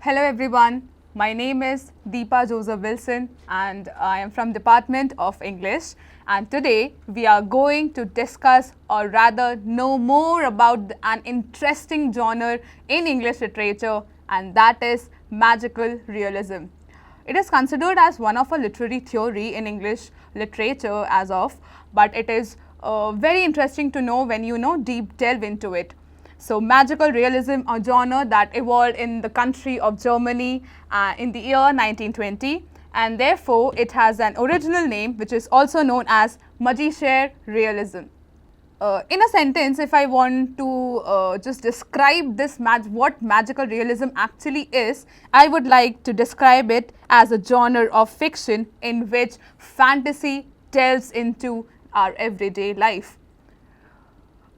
Hello everyone, my name is Deepa Joseph Wilson and I am from Department of English, and today we are going to discuss or rather know more about an interesting genre in English literature, and that is magical realism. It is considered as one of a literary theory in English literature as of, but it is very interesting to know when you deep delve into it. So, magical realism, a genre that evolved in the country of Germany in the year 1920, and therefore it has an original name which is also known as magician realism. In a sentence, if I want to just describe this what magical realism actually is, I would like to describe it as a genre of fiction in which fantasy delves into our everyday life.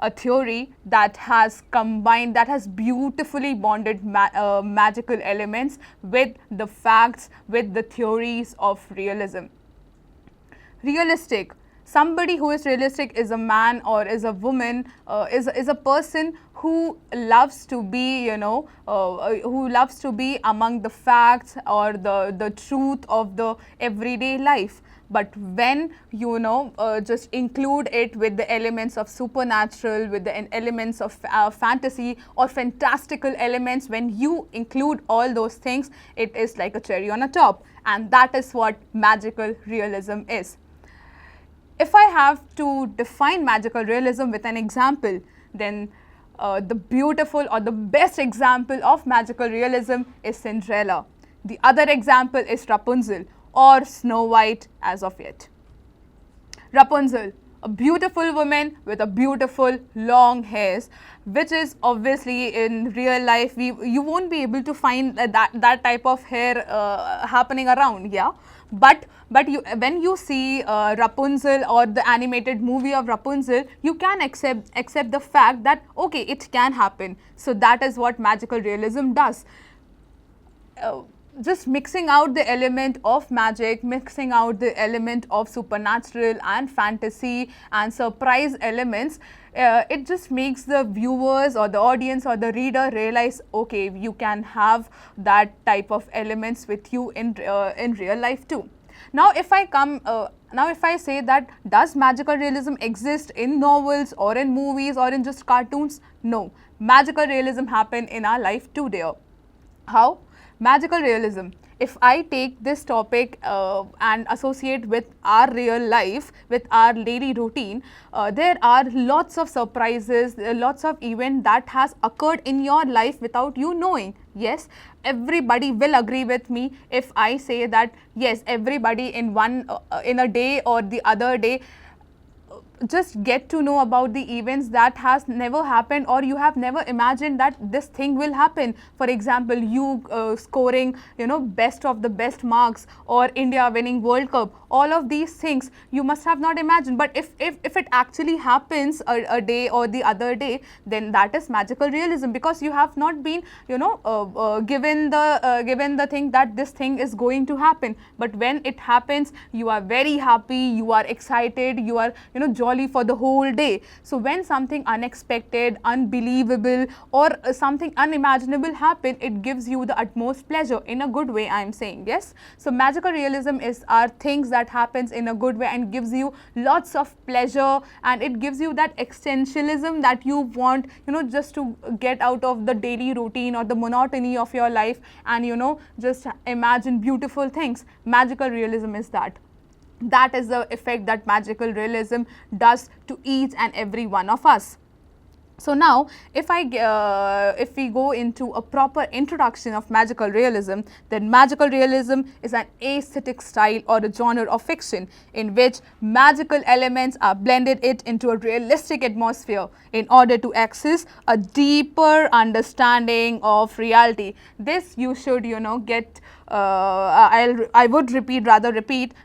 A theory that has combined, that has beautifully bonded magical elements with the facts, with the theories of realism. Realistic. Somebody who is realistic is a man or is a woman, is a person who loves to be, who loves to be among the facts or the truth of the everyday life. But when just include it with the elements of supernatural, with the elements of fantasy or fantastical elements, when you include all those things, it is like a cherry on a top, and that is what magical realism is. If I have to define magical realism with an example, then the beautiful or the best example of magical realism is Cinderella. The other example is Rapunzel or Snow White as of yet. Rapunzel, a beautiful woman with a beautiful long hairs, which is obviously in real life you won't be able to find that type of hair happening around, yeah. But when you see Rapunzel or the animated movie of Rapunzel, you can accept the fact that okay, it can happen. So that is what magical realism does. Just mixing out the element of magic, mixing out the element of supernatural and fantasy and surprise elements, it just makes the viewers or the audience or the reader realize, okay, you can have that type of elements with you in real life too. Now if I say that does magical realism exist in novels or in movies or in just cartoons? No, magical realism happen in our life too there. How? Magical realism. If I take this topic and associate with our real life, with our daily routine, there are lots of surprises, lots of events that has occurred in your life without you knowing. Yes, everybody will agree with me if I say that yes, everybody in in a day or the other day just get to know about the events that has never happened or you have never imagined that this thing will happen. For example, you scoring best of the best marks or India winning World Cup, all of these things you must have not imagined, but if it actually happens a day or the other day, then that is magical realism, because you have not been given the thing that this thing is going to happen, but when it happens you are very happy, you are excited, you are jolly for the whole day. So when something unexpected, unbelievable or something unimaginable happen, it gives you the utmost pleasure in a good way, I am saying. Yes, so magical realism are things that happens in a good way and gives you lots of pleasure, and it gives you that existentialism that you want just to get out of the daily routine or the monotony of your life and just imagine beautiful things. Magical realism is that. That is the effect that magical realism does to each and every one of us. So now, if we go into a proper introduction of magical realism, then magical realism is an aesthetic style or a genre of fiction in which magical elements are blended into a realistic atmosphere in order to access a deeper understanding of reality. This you should get I would repeat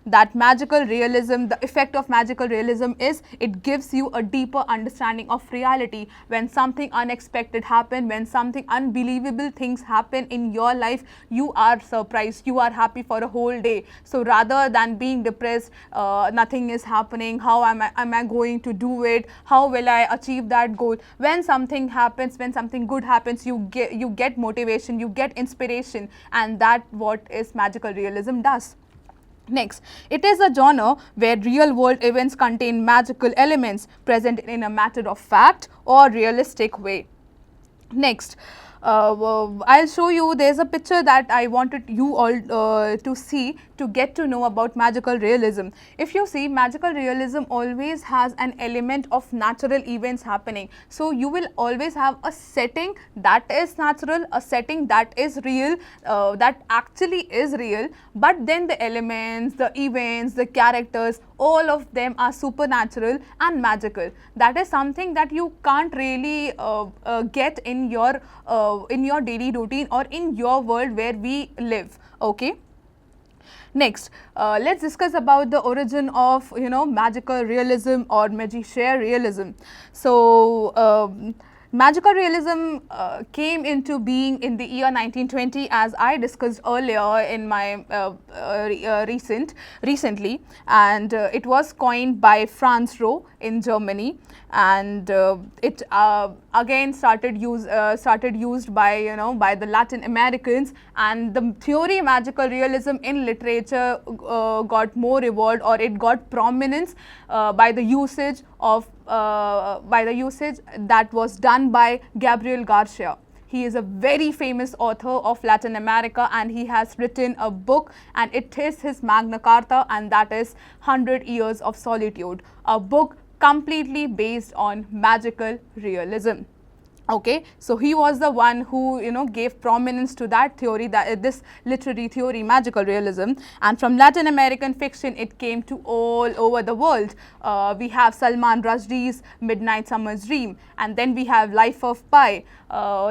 that magical realism, the effect of magical realism is it gives you a deeper understanding of reality. When something unexpected happens, when something unbelievable things happen in your life, you are surprised, you are happy for a whole day. So rather than being depressed, nothing is happening, how am I going to do it, how will I achieve that goal? When something happens, when something good happens, you get motivation, you get inspiration, and that what is magical realism does. Next, it is a genre where real world events contain magical elements present in a matter of fact or realistic way. Next, I'll show you, there's a picture that I wanted you all to see to get to know about magical realism. If you see, magical realism always has an element of natural events happening. So you will always have a setting that is natural, a setting that is real, that actually is real, but then the elements, the events, the characters, all of them are supernatural and magical. That is something that you can't really get in your daily routine or in your world where we live. Okay. Next, let's discuss about the origin of magical realism or magician realism. So magical realism came into being in the year 1920, as I discussed earlier in my recently, and it was coined by Franz Roh in Germany, and it again started used by by the Latin Americans, and the theory magical realism in literature got more evolved, or it got prominence by the usage that was done by Gabriel Garcia. He is a very famous author of Latin America, and he has written a book, and it is his Magna Carta, and that is 100 Years of Solitude, a book completely based on magical realism. Okay, so he was the one who gave prominence to that theory, that this literary theory, magical realism. And from Latin American fiction, it came to all over the world. We have Salman Rushdie's Midnight Summer's Dream, and then we have Life of Pi,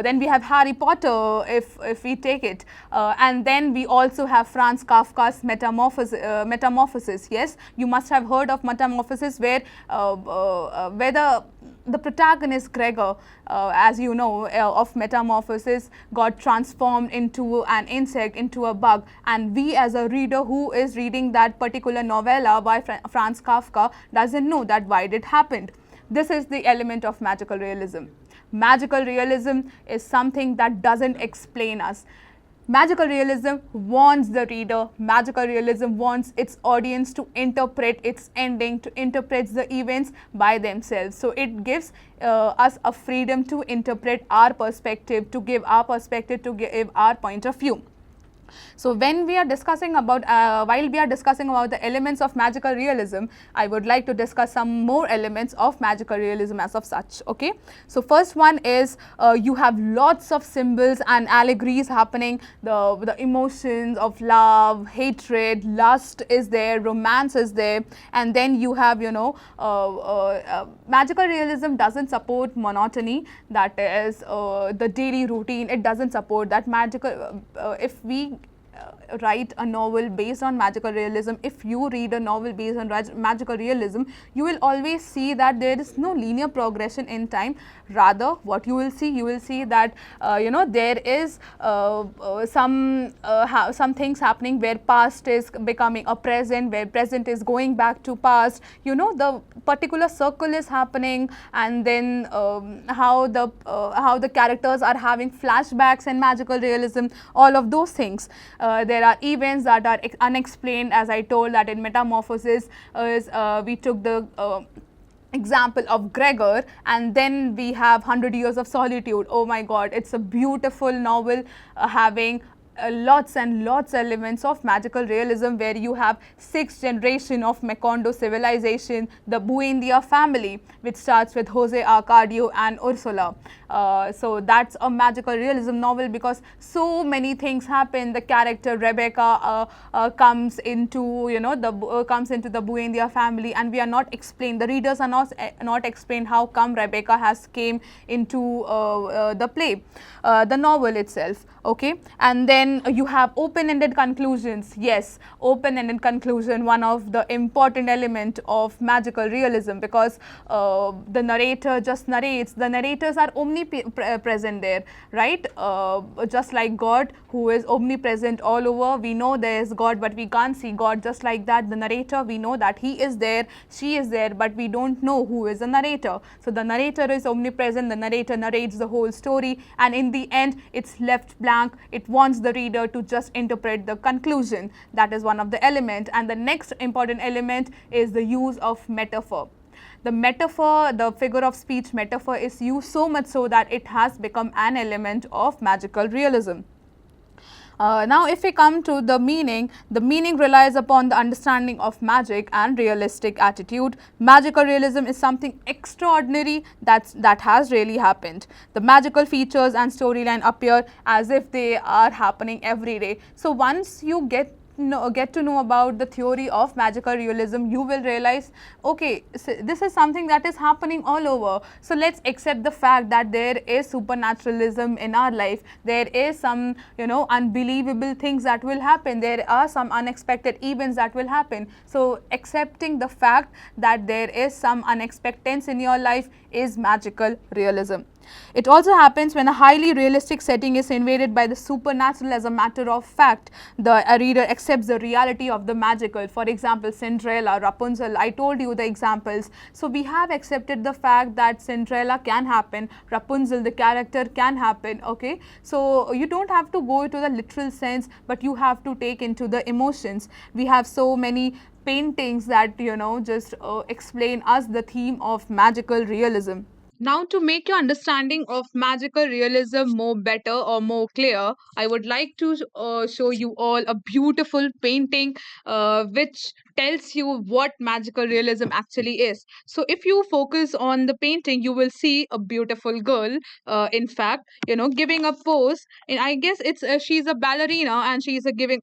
then we have Harry Potter, if we take it, and then we also have Franz Kafka's Metamorphosis. Yes, you must have heard of Metamorphosis, where the protagonist Gregor, as you know, of Metamorphosis, got transformed into an insect, into a bug, and we as a reader who is reading that particular novella by Franz Kafka doesn't know that why it happened. This is the element of magical realism. Magical realism is something that doesn't explain us. Magical realism wants the reader, magical realism wants its audience to interpret its ending, to interpret the events by themselves. So it gives us a freedom to interpret our perspective, to give our perspective, to give our point of view. So when we are discussing about, while we are discussing about the elements of magical realism, I would like to discuss some more elements of magical realism as of such. Okay, so first one is you have lots of symbols and allegories happening. The emotions of love, hatred, lust is there, romance is there, and then you have magical realism doesn't support monotony, that is the daily routine. It doesn't support that. Magical if we write a novel based on magical realism, if you read a novel based on magical realism, you will always see that there is no linear progression in time. Rather, what you will see that there is some things happening where past is becoming a present, where present is going back to past. The particular circle is happening, and then how the characters are having flashbacks in magical realism. All of those things. There are events that are unexplained, as I told that in Metamorphosis we took the example of Gregor, and then we have 100 Years of Solitude. Oh my God, it's a beautiful novel having lots and lots elements of magical realism, where you have 6th generation of Macondo civilization, the Buendia family, which starts with Jose Arcadio and Ursula. So that's a magical realism novel, because so many things happen. The character Rebecca comes into the Buendia family, and we are not explained. The readers are not explained how come Rebecca has came into the play, the novel itself. Okay, and then Then you have open-ended conclusions. Yes, open-ended conclusion, one of the important element of magical realism, because the narrator just narrates. The narrators are omnipresent there, right? Just like God, who is omnipresent all over. We know there is God, but we can't see God. Just like that, the narrator, we know that he is there, she is there, but we don't know who is the narrator. So the narrator is omnipresent. The narrator narrates the whole story, and in the end, it's left blank. It wants the reader to just interpret the conclusion. That is one of the elements. And the next important element is the use of metaphor. The metaphor, the figure of speech metaphor, is used so much so that it has become an element of magical realism. Now, if we come to the meaning relies upon the understanding of magic and realistic attitude. Magical realism is something extraordinary that has really happened. The magical features and storyline appear as if they are happening every day. So once you get to know about the theory of magical realism, you will realize, okay, so this is something that is happening all over. So let's accept the fact that there is supernaturalism in our life. There is some, unbelievable things that will happen. There are some unexpected events that will happen. So accepting the fact that there is some unexpectedness in your life is magical realism. It also happens when a highly realistic setting is invaded by the supernatural. As a matter of fact, the reader accepts the reality of the magical. For example, Cinderella, Rapunzel, I told you the examples. So we have accepted the fact that Cinderella can happen, Rapunzel, the character, can happen, okay. So you don't have to go to the literal sense, but you have to take into the emotions. We have so many paintings that, just explain us the theme of magical realism. Now, to make your understanding of magical realism more better or more clear, I would like to show you all a beautiful painting which tells you what magical realism actually is. So, if you focus on the painting, you will see a beautiful girl, in fact, giving a pose. And I guess it's she's a ballerina, and she's giving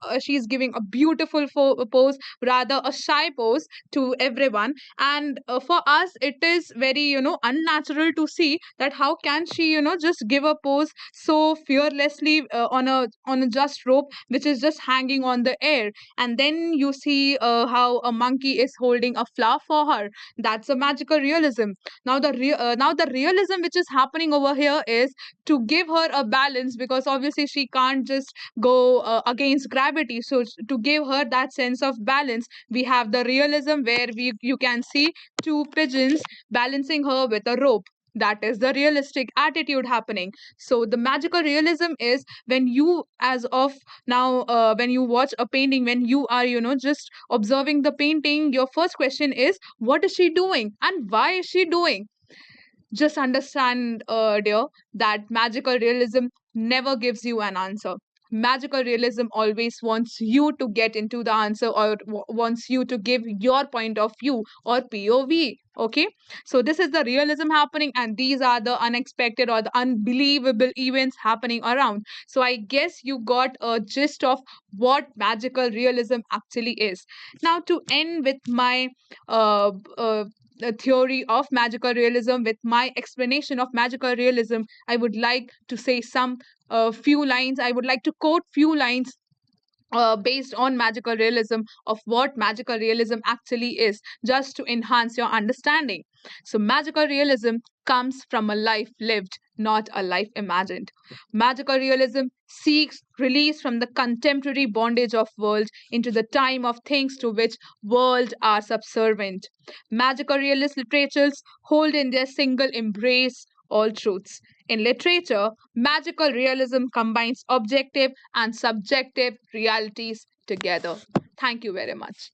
a beautiful pose, rather a shy pose to everyone. And for us, it is very unnatural to see that how can she just give a pose so fearlessly on a just rope which is just hanging on the air. And then you see how a monkey is holding a flower for her. That's a magical realism. Now the realism which is happening over here is to give her a balance, because obviously she can't just go against gravity. So to give her that sense of balance, we have the realism where you can see two pigeons balancing her with a rope. That is the realistic attitude happening. So the magical realism is when you, as of now, when you watch a painting, when you are just observing the painting, your first question is, what is she doing and why is she doing? Just understand, dear, that magical realism never gives you an answer. Magical realism always wants you to get into the answer, or wants you to give your point of view or POV. Okay, so this is the realism happening, and these are the unexpected or the unbelievable events happening around. So I guess you got a gist of what magical realism actually is. Now, to end with my uh, uh, the theory of magical realism, with my explanation of magical realism, I would like to say some few lines. I would like to quote few lines based on magical realism, of what magical realism actually is, just to enhance your understanding. So, magical realism comes from a life lived, not a life imagined. Magical realism seeks release from the contemporary bondage of world into the time of things to which world are subservient. Magical realist literatures hold in their single embrace all truths. In literature, magical realism combines objective and subjective realities together. Thank you very much.